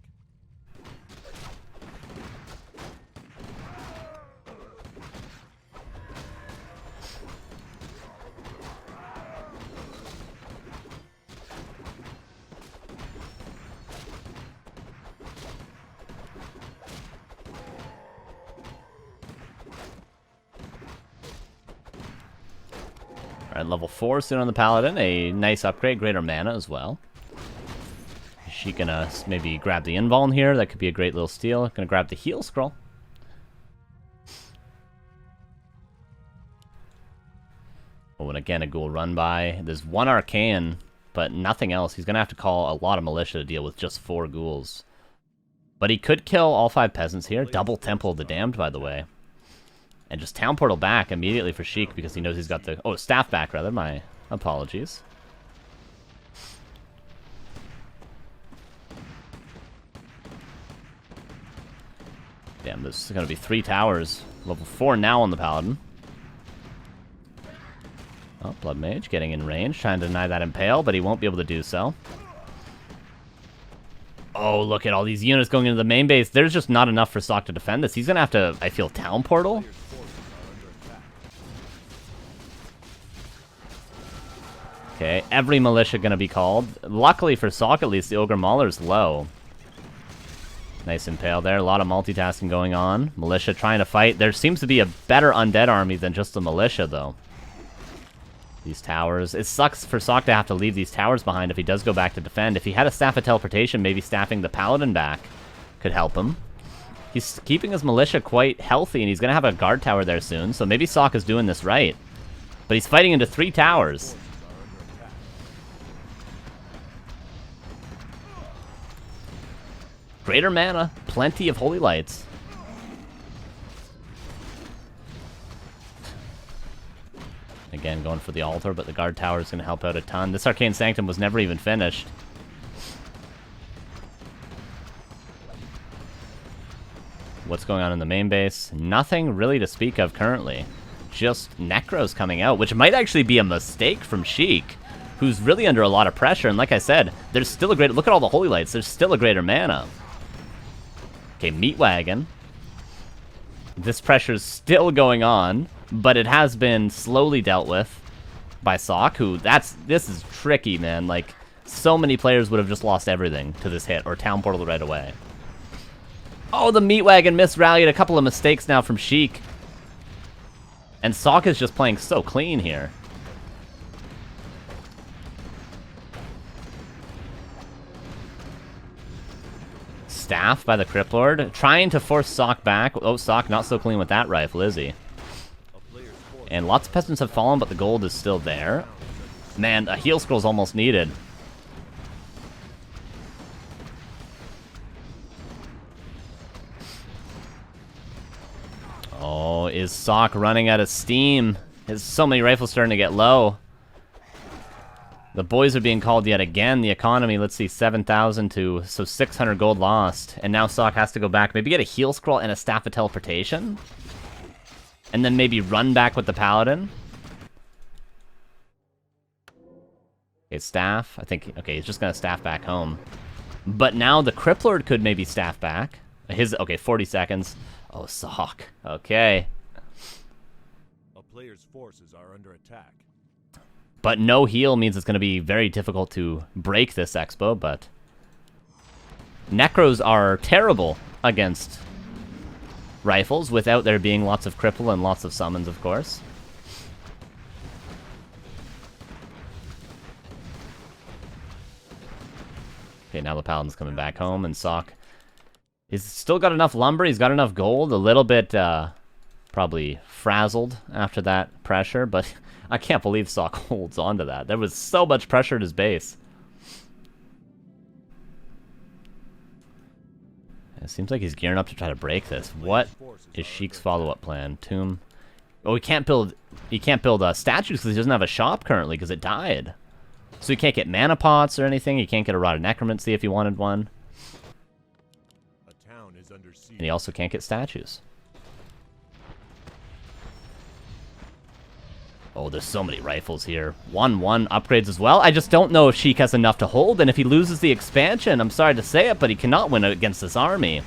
Alright, level 4 soon on the Paladin. A nice upgrade, greater mana as well. She gonna maybe grab the invuln here. That could be a great little steal. Gonna grab the heal scroll. Oh, and again, a ghoul run by. There's 1 arcane, but nothing else. He's gonna have to call a lot of militia to deal with just 4 ghouls. But he could kill all 5 peasants here. Double Temple of the Damned, by the way. And just Town Portal back immediately for Sheik because he knows he's got the... Oh, staff back, rather. My apologies. Damn, there's going to be 3 towers. Level 4 now on the Paladin. Oh, Blood Mage getting in range, trying to deny that Impale, but he won't be able to do so. Oh, look at all these units going into the main base. There's just not enough for Sock to defend this. He's going to have to, I feel, Town Portal. Okay, every militia going to be called. Luckily for Sock, at least, the Ogre Mauler's low. Nice Impale there. A lot of multitasking going on. Militia trying to fight. There seems to be a better undead army than just the militia, though. These towers. It sucks for Sock to have to leave these towers behind if he does go back to defend. If he had a Staff of Teleportation, maybe staffing the Paladin back could help him. He's keeping his militia quite healthy, and he's going to have a guard tower there soon, so maybe Sock is doing this right. But he's fighting into 3 towers. Greater mana, plenty of Holy Lights. Again, going for the altar, but the guard tower is going to help out a ton. This Arcane Sanctum was never even finished. What's going on in the main base? Nothing really to speak of currently. Just Necros coming out, which might actually be a mistake from Sheik, who's really under a lot of pressure. And like I said, there's still a greater... Look at all the Holy Lights. There's still a greater mana. Okay, Meat Wagon. This pressure's still going on, but it has been slowly dealt with by Sock, who this is tricky, man. Like, so many players would have just lost everything to this hit, or Town Portal right away. Oh, the Meat Wagon misrallied. A couple of mistakes now from Sheik. And Sock is just playing so clean here. Staff by the Crypt Lord, trying to force Sock back. Oh, Sock not so clean with that rifle, is he? And lots of peasants have fallen, but the gold is still there. Man, a heal scroll's almost needed. Oh, is Sock running out of steam? There's so many rifles starting to get low. The boys are being called yet again. The economy, let's see, 7,000 to, so 600 gold lost. And now Sock has to go back, maybe get a heal scroll and a Staff of Teleportation. And then maybe run back with the Paladin. Okay, Staff, I think, okay, he's just gonna Staff back home. But now the Crypt Lord could maybe Staff back. Okay, 40 seconds. Oh, Sock. Okay. A player's forces are under attack. But no heal means it's going to be very difficult to break this expo, but... Necros are terrible against rifles, without there being lots of cripple and lots of summons, of course. Okay, now the Paladin's coming back home, and Sock... He's still got enough lumber, he's got enough gold, a little bit, probably frazzled after that pressure, but I can't believe Sock holds on to that. There was so much pressure at his base. It seems like he's gearing up to try to break this. What is Sheik's follow-up plan? Tomb. Oh, he can't build statues because he doesn't have a shop currently because it died. So he can't get mana pots or anything. He can't get a Rod of Necromancy if he wanted one. A town is under siege. And he also can't get statues. Oh, there's so many rifles here. 1-1 upgrades as well. I just don't know if Sheik has enough to hold, and if he loses the expansion, I'm sorry to say it, but he cannot win against this army.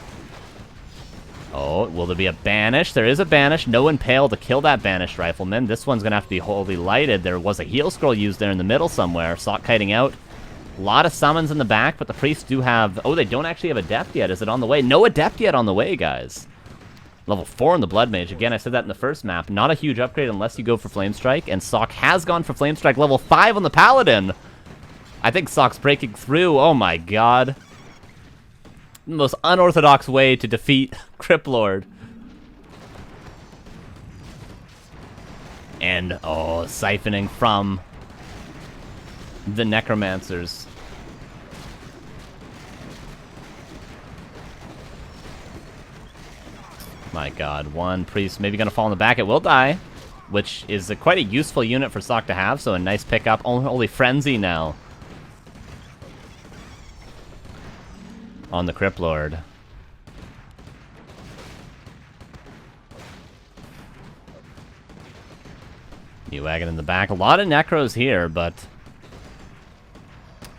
Oh, will there be a banish? There is a banish. No impale to kill that banished rifleman. This one's going to have to be wholly lighted. There was a heal scroll used there in the middle somewhere. Sock kiting out. A lot of summons in the back, but the priests do have... Oh, they don't actually have Adept yet. Is it on the way? No Adept yet on the way, guys. Level 4 in the Blood Mage. Again, I said that in the first map. Not a huge upgrade unless you go for Flame Strike, and Sock has gone for Flame Strike. Level 5 on the Paladin. I think Sock's breaking through. Oh my god. The most unorthodox way to defeat Criplord. And, oh, siphoning from the Necromancers. My god, one priest maybe gonna fall in the back. It will die, which is quite a useful unit for Sock to have, so a nice pickup. Only Frenzy now on the Criplord. New wagon in the back. A lot of Necros here, but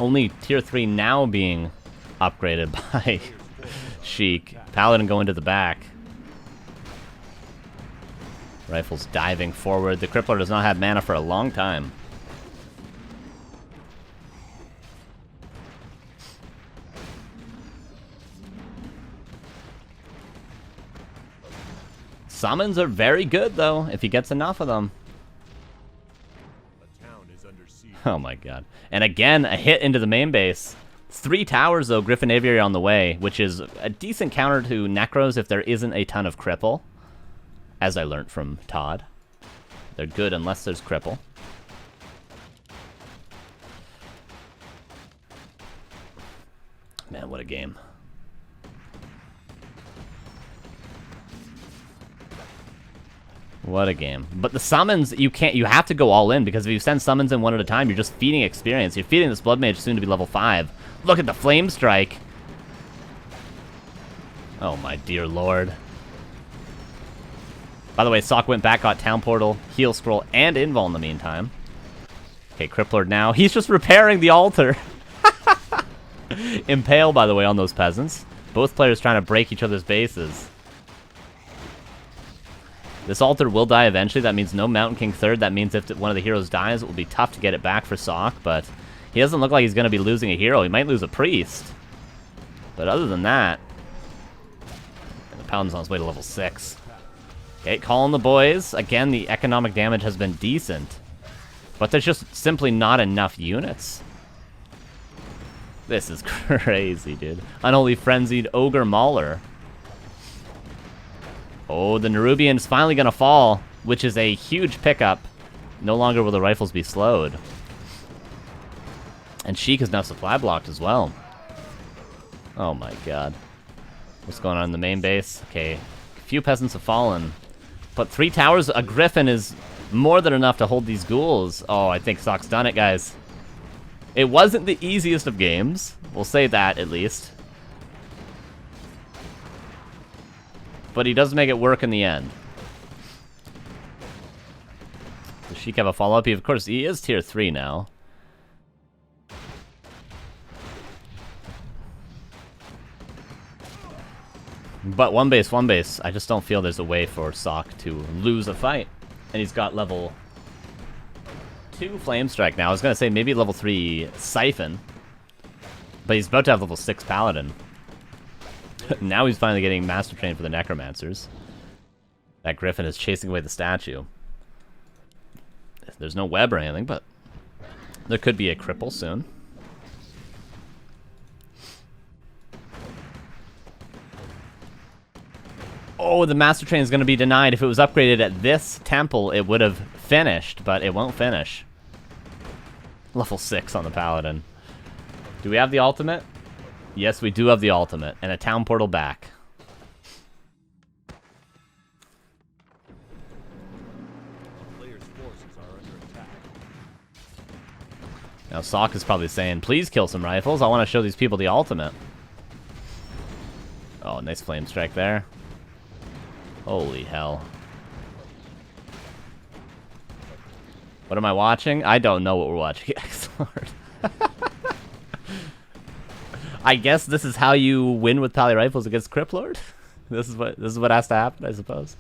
only tier 3 now being upgraded by Sheik. Paladin going to the back. Rifles diving forward. The Crippler does not have mana for a long time. Summons are very good, though, if he gets enough of them. A town is under siege. Oh my god. And again, a hit into the main base. 3 towers, though, Griffin Aviary on the way, which is a decent counter to Necros if there isn't a ton of cripple. As I learned from Todd. They're good unless there's cripple. Man, what a game. What a game. But the summons, you have to go all in, because if you send summons in one at a time, you're just feeding experience. You're feeding this Blood Mage soon to be level 5. Look at the Flame Strike. Oh my dear lord. By the way, Sock went back, got Town Portal, Heal Scroll, and Invul in the meantime. Okay, Criplord now. He's just repairing the altar. Impale, by the way, on those peasants. Both players trying to break each other's bases. This altar will die eventually. That means no Mountain King third. That means if one of the heroes dies, it will be tough to get it back for Sock, but he doesn't look like he's going to be losing a hero. He might lose a priest. But other than that... And the Paladin's on his way to level 6. Okay, calling the boys. Again, the economic damage has been decent. But there's just simply not enough units. This is crazy, dude. Unholy Frenzied Ogre Mauler. Oh, the Nerubian's finally gonna fall, which is a huge pickup. No longer will the rifles be slowed. And Sheik is now supply blocked as well. Oh my god. What's going on in the main base? Okay, a few peasants have fallen. But 3 towers, a Griffin is more than enough to hold these ghouls. Oh, I think Sock's done it, guys. It wasn't the easiest of games. We'll say that, at least. But he does make it work in the end. Does Sheik have a follow-up? Of course, he is tier 3 now. But one base, one base. I just don't feel there's a way for Sock to lose a fight. And he's got level 2 Flame Strike now. I was going to say maybe level 3 Siphon. But he's about to have level 6 Paladin. Now he's finally getting Master Train for the Necromancers. That Griffin is chasing away the statue. There's no web or anything, but there could be a cripple soon. Oh, the Master Train is going to be denied. If it was upgraded at this temple, it would have finished, but it won't finish. Level 6 on the Paladin. Do we have the ultimate? Yes, we do have the ultimate. And a town portal back. A player's forces are under attack. Now, Sock is probably saying, please kill some rifles. I want to show these people the ultimate. Oh, nice flame strike there. Holy hell. What am I watching? I don't know what we're watching. Excellent. I guess this is how you win with Pally Rifles against Criplord. This is what has to happen, I suppose.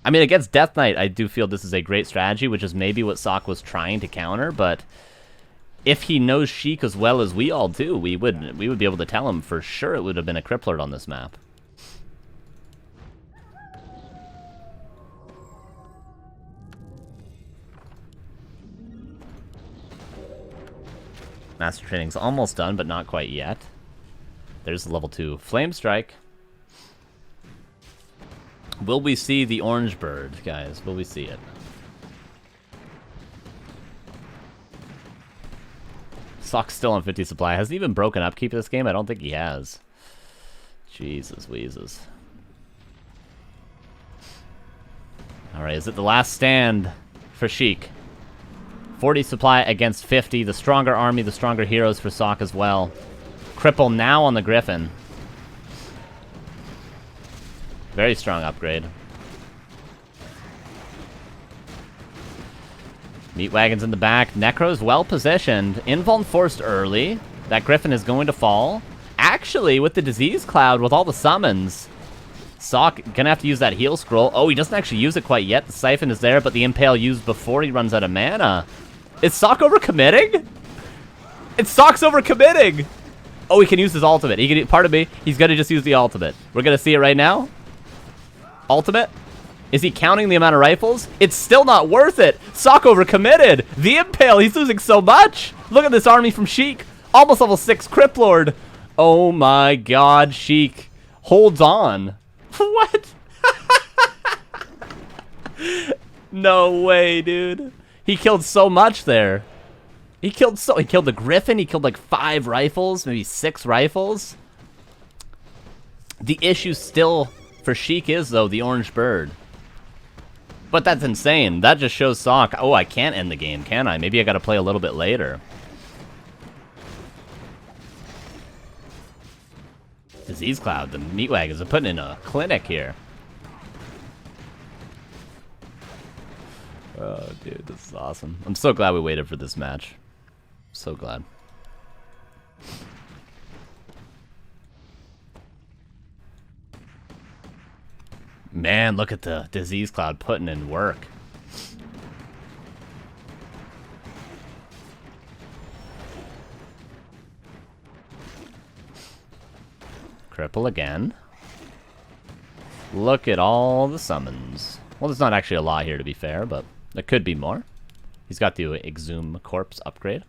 I mean, against Death Knight, I do feel this is a great strategy, which is maybe what Sock was trying to counter, but if he knows Sheik as well as we all do, we would be able to tell him for sure it would have been a Criplord on this map. Master Training's almost done, but not quite yet. There's the level 2 Flame Strike. Will we see the orange bird, guys? Will we see it? Sock's still on 50 supply. Has he even broken upkeep this game? I don't think he has. Jesus Weezus. Alright, is it the last stand for Sheik? 40 supply against 50. The stronger army, the stronger heroes for Sock as well. Cripple now on the Griffin. Very strong upgrade. Meat Wagon's in the back. Necro's well positioned. Invuln forced early. That Griffin is going to fall. Actually, with the Disease Cloud, with all the summons, Sock gonna have to use that heal scroll. Oh, he doesn't actually use it quite yet. The Siphon is there, but the Impale used before he runs out of mana. Is Sock overcommitting? It's Sock's overcommitting! Oh, he can use his ultimate. He can, pardon me, he's gonna just use the ultimate. We're gonna see it right now. Ultimate? Is he counting the amount of rifles? It's still not worth it. Sock overcommitted. The Impale, he's losing so much. Look at this army from Sheik. Almost level 6 Criplord. Oh my god, Sheik holds on. What? No way, dude. He killed so much there. He killed the Griffin. He killed like 5 rifles, maybe 6 rifles. The issue still for Sheik is, though, the orange bird. But that's insane. That just shows Sock, oh, I can't end the game, can I? Maybe I gotta play a little bit later. Disease Cloud, the Meat Wagons are putting in a clinic here. Oh, dude, this is awesome. I'm so glad we waited for this match. So glad. Man, look at the Disease Cloud putting in work. Cripple again. Look at all the summons. Well, there's not actually a lot here, to be fair, but there could be more. He's got the Exhume Corpse upgrade.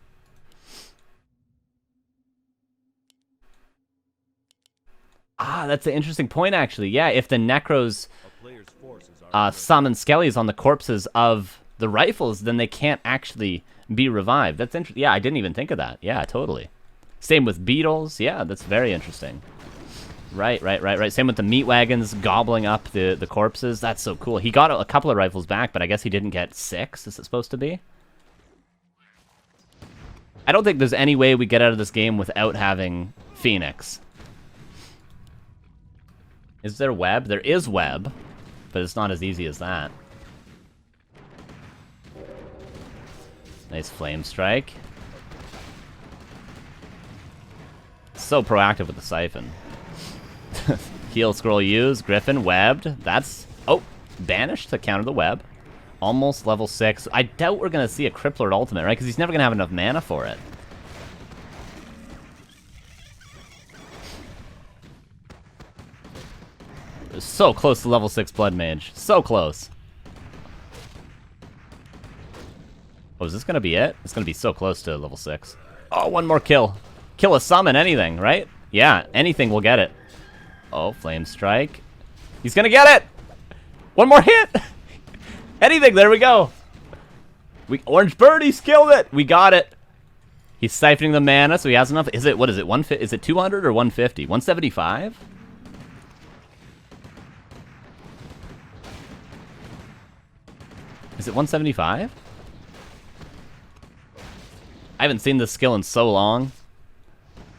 Ah, that's an interesting point, actually. Yeah, if the Necros summon skellies on the corpses of the rifles, then they can't actually be revived. That's interesting. Yeah, I didn't even think of that. Yeah, totally. Same with beetles. Yeah, that's very interesting. Right. Same with the Meat Wagons gobbling up the corpses. That's so cool. He got a couple of rifles back, but I guess he didn't get 6. Is it supposed to be? I don't think there's any way we get out of this game without having Phoenix. Is there web? There is web, but it's not as easy as that. Nice flame strike. So proactive with the Siphon. Heal scroll used. Griffin webbed. That's... Oh, banished to counter the web. Almost level 6. I doubt we're going to see a Cripplord ultimate, right? Because he's never going to have enough mana for it. So close to level 6 Blood Mage. So close. Oh, is this going to be it? It's going to be so close to level 6. Oh, one more kill. Kill a summon, anything, right? Yeah, anything will get it. Oh, Flame Strike. He's going to get it! One more hit! Anything, there we go. Orange Bird, he skilled it! We got it. He's siphoning the mana, so he has enough. Is it, what is it, is it 200 or 150? 175? Is it 175? I haven't seen this skill in so long.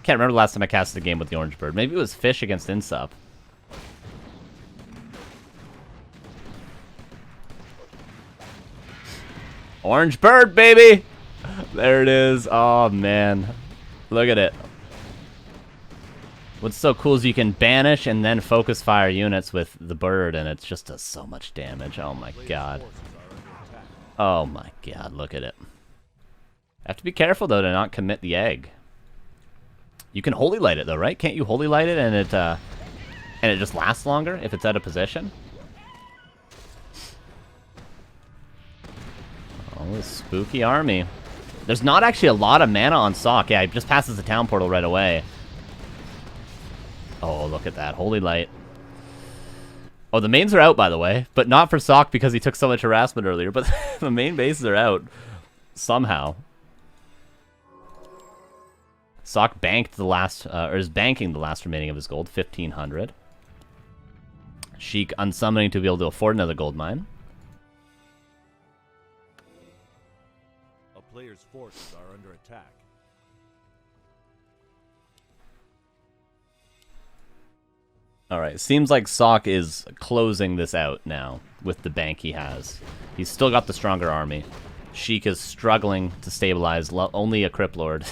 Can't remember the last time I casted a game with the Orange Bird. Maybe it was Fish against Insup. Orange Bird, baby! There it is. Oh, man. Look at it. What's so cool is you can banish and then focus fire units with the bird, and it just does so much damage. Oh, my God. Oh, my God. Look at it. Have to be careful, though, to not commit the egg. You can Holy Light it, though, right? Can't you Holy Light it and it just lasts longer if it's out of position? Oh, this spooky army. There's not actually a lot of mana on Sock. Yeah, he just passes the town portal right away. Oh, look at that. Holy Light. Oh, the mains are out, by the way. But not for Sock because he took so much harassment earlier. But the main bases are out. Somehow. Sock banked the last, or is banking the last remaining of his gold, 1,500. Sheik unsummoning to be able to afford another gold mine. A player's forces are under attack. Alright, seems like Sock is closing this out now with the bank he has. He's still got the stronger army. Sheik is struggling to stabilize only a Cripplord.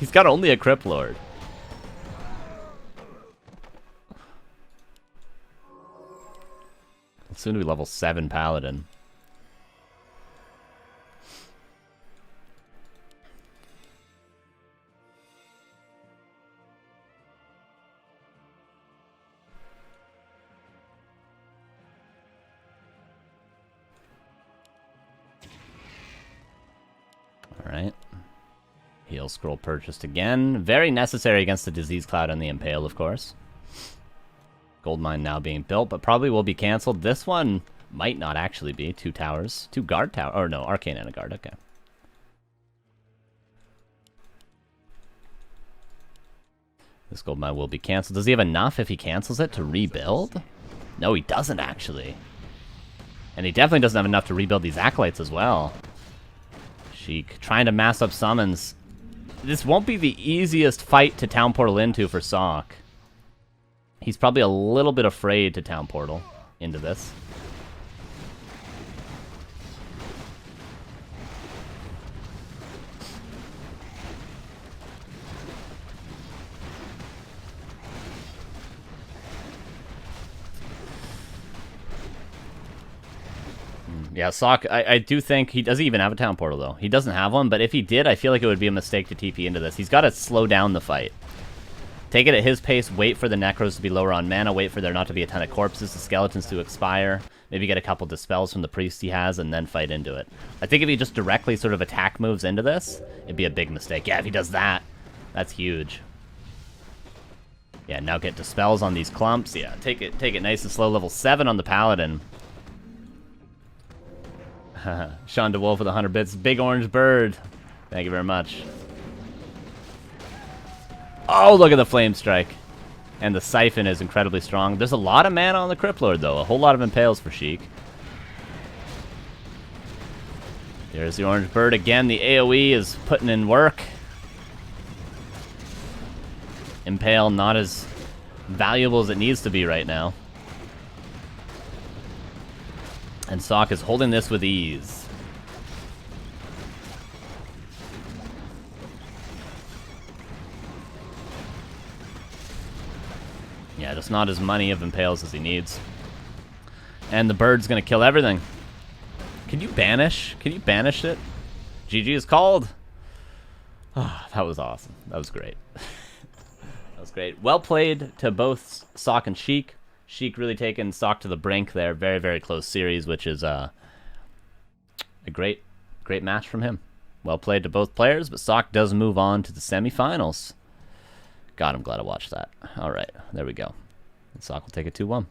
He's got only a Cripplord. Soon to be level 7 Paladin. Alright. Heal scroll purchased again. Very necessary against the Disease Cloud and the Impale, of course. Gold mine now being built, but probably will be cancelled. This one might not actually be. 2 towers. 2 guard tower. Or no, arcane and a guard. Okay. This gold mine will be cancelled. Does he have enough if he cancels it to rebuild? No, he doesn't actually. And he definitely doesn't have enough to rebuild these acolytes as well. Sheik trying to mass up summons. This won't be the easiest fight to town portal into for Sock. He's probably a little bit afraid to town portal into this. Yeah, Sock, I do think he doesn't even have a town portal, though. He doesn't have one, but if he did, I feel like it would be a mistake to TP into this. He's got to slow down the fight. Take it at his pace, wait for the Necros to be lower on mana, wait for there not to be a ton of corpses, the skeletons to expire, maybe get a couple dispels from the priest he has, and then fight into it. I think if he just directly sort of attack moves into this, it'd be a big mistake. Yeah, if he does that, that's huge. Yeah, now get dispels on these clumps. Yeah, take it nice and slow. Level 7 on the Paladin. Sean DeWolf with 100 bits. Big orange bird. Thank you very much. Oh, look at the flame strike. And the siphon is incredibly strong. There's a lot of mana on the Cripplord, though. A whole lot of impales for Sheik. There's the orange bird again. The AoE is putting in work. Impale not as valuable as it needs to be right now. And Sock is holding this with ease. Yeah, just not as many of impales as he needs. And the bird's gonna kill everything. Can you banish? Can you banish it? GG is called. Oh, that was awesome. That was great. That was great. Well played to both Sock and Sheik. Sheik really taking Sock to the brink there. Very, very close series, which is a great match from him. Well played to both players, but Sock does move on to the semifinals. God, I'm glad I watched that. All right, there we go. And Sock will take it 2-1.